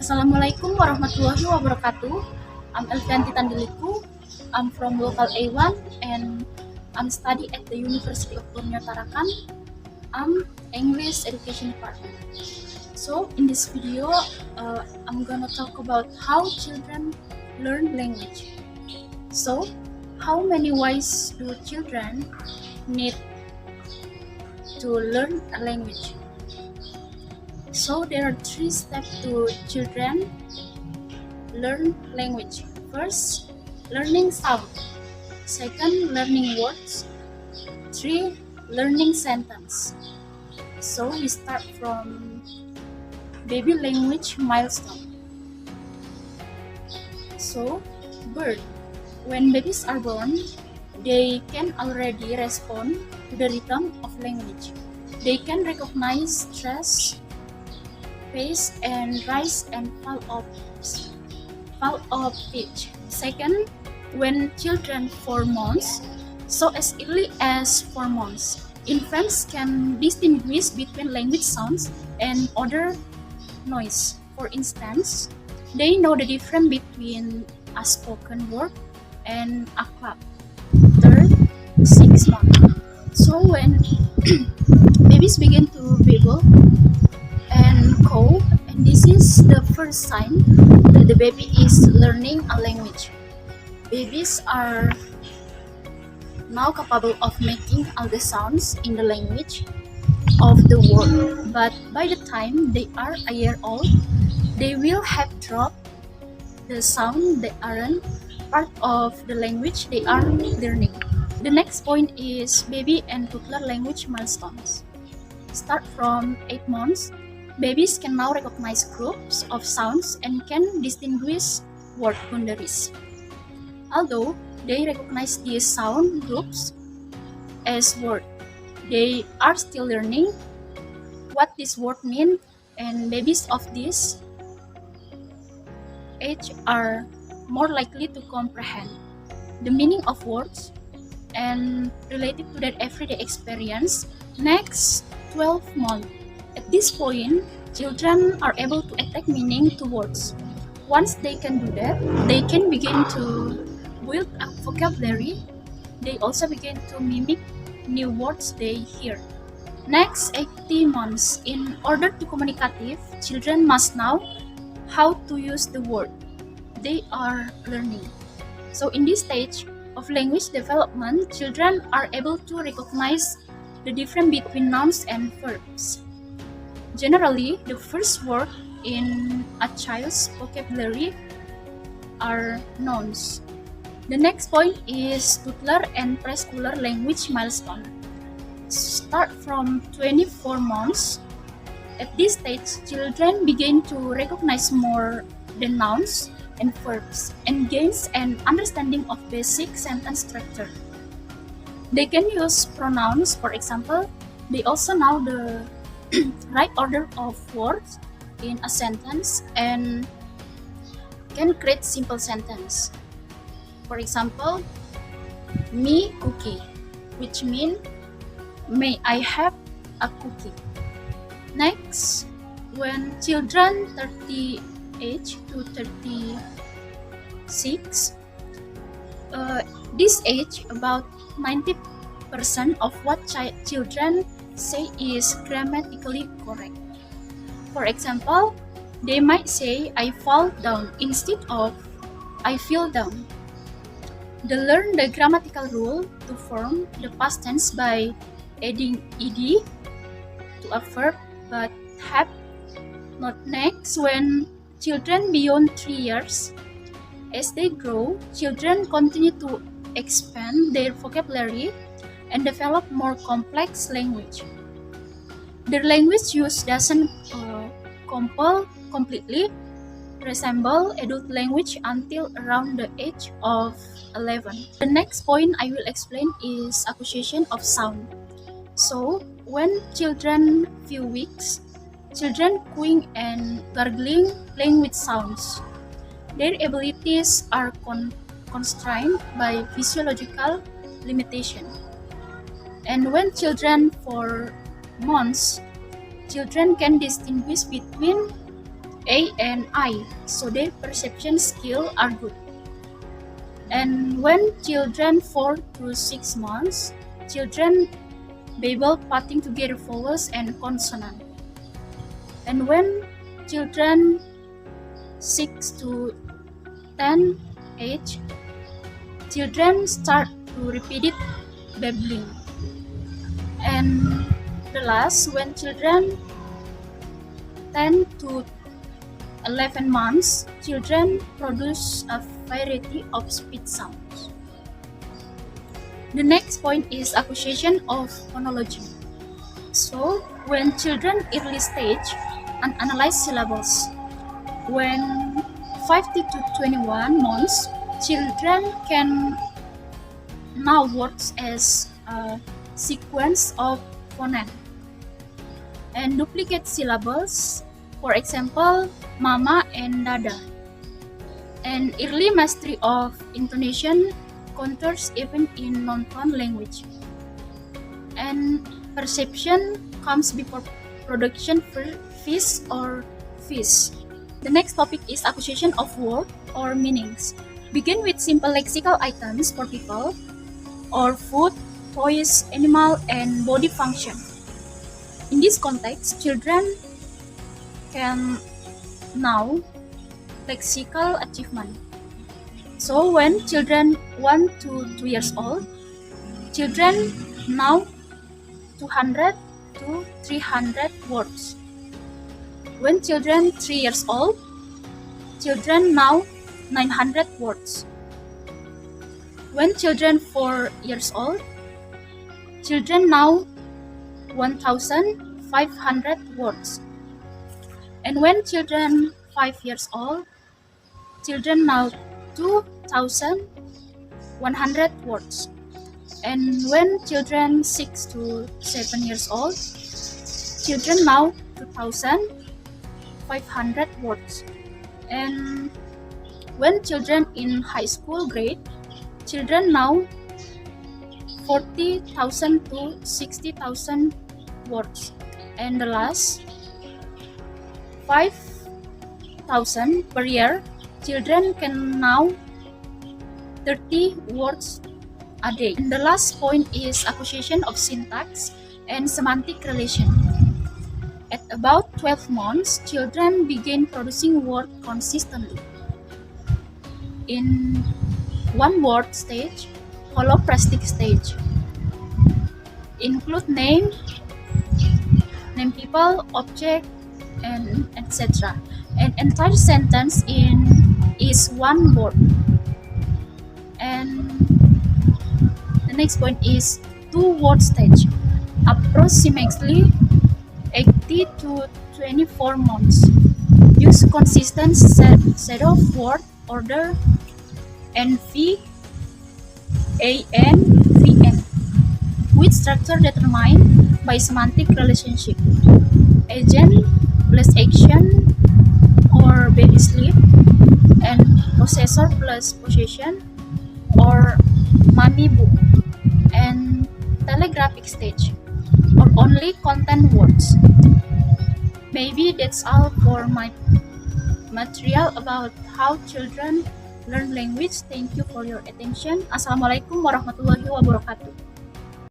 Assalamualaikum warahmatullahi wabarakatuh. I'm Elvianti Tandiliku. I'm from local A1 and I'm study at the University of Borneo Tarakan. I'm English Education Department. So in this video, I'm gonna talk about how children learn language. So how many ways do children need to learn a language? So there are 3 steps to children learn language. First, learning sound. Second, learning words. 3, learning sentence. So we start from baby language milestone. So, birth. When babies are born, they can already respond to the rhythm of language. They can recognize stress, pace, and rise and fall of pitch. Second, when children 4 months, so as early as 4 months, infants can distinguish between language sounds and other noise. For instance, they know the difference between a spoken word and a clap. Third, 6 months. So when babies begin to babble and cough, and this is the first sign that the baby is learning a language. Babies are now capable of making all the sounds in the language of the world, but by the time they are a year old, they will have dropped the sound that aren't part of the language they are learning. The next point is baby and toddler language milestones. Start from 8 months. Babies can now recognize groups of sounds and can distinguish word boundaries. Although they recognize these sound groups as words, they are still learning what this word means, and babies of this age are more likely to comprehend the meaning of words and related to that everyday experience. Next, 12 months. At this point, children are able to attach meaning to words. Once they can do that, they can begin to build a vocabulary. They also begin to mimic new words they hear. Next, 18 months. In order to communicative, children must know how to use the word they are learning. So in this stage of language development, children are able to recognize the difference between nouns and verbs. Generally, the first word in a child's vocabulary are nouns. The next point is toddler and preschooler language milestone. Start from 24 months. At this stage, children begin to recognize more than nouns and verbs and gains an understanding of basic sentence structure. They can use pronouns, for example. They also know the right order of words in a sentence and can create simple sentence. For example, me cookie, which means may I have a cookie. Next, when children 30 age to 36, this age about 90% of what children say is grammatically correct. For example, they might say I fall down instead of I feel down. They learn the grammatical rule to form the past tense by adding ed to a verb but have not. Next, when children beyond 3 years, as they grow, children continue to expand their vocabulary and develop more complex language. Their language use doesn't completely resemble adult language until around the age of 11. The next point I will explain is acquisition of sound. So, when children few weeks, children cooing and gargling language sounds. Their abilities are constrained by physiological limitation. And when children 4 months, children can distinguish between A and I, so their perception skill are good. And when children 4 to 6 months, children babble putting together vowels and consonant. And when children 6 to 10 age, children start to repeat it babbling. And the last, when children 10 to 11 months, children produce a variety of speech sounds. The next point is acquisition of phonology. So, when children early stage and analyze syllables, when 5 to 21 months, children can now works as a sequence of phoneme and duplicate syllables, for example, mama and dada. And early mastery of intonation contours even in non-tone language. And perception comes before production fish or fish. The next topic is acquisition of word or meanings. Begin with simple lexical items for people or food, toys, animal, and body function. In this context, children can know lexical achievement. So when children 1 to 2 years old, children know 200 to 300 words. When children 3 years old, children know 900 words. When children 4 years old, children know 1,500 words. And when children 5 years old, children know 2,100 words. And when children 6 to 7 years old, children know 2,500 words. And when children in high school grade, children know 40,000 to 60,000 words. And the last, 5,000 per year, children can know 30 words a day. And the last point is acquisition of syntax and semantic relation. At about 12 months, children begin producing words consistently. In one word stage, holoplastic stage, include name people, object, and etc. An entire sentence is one word. And the next point is two-word stage, approximately 80 to 24 months. Use consistent set of word order NV, AN, VN, with structure determined by semantic relationship. Agent plus action or baby sleep, and possessor plus possession or mommy book. And telegraphic stage or only content words. Maybe that's all for my material about how children learn language. Thank you for your attention. Assalamualaikum warahmatullahi wabarakatuh.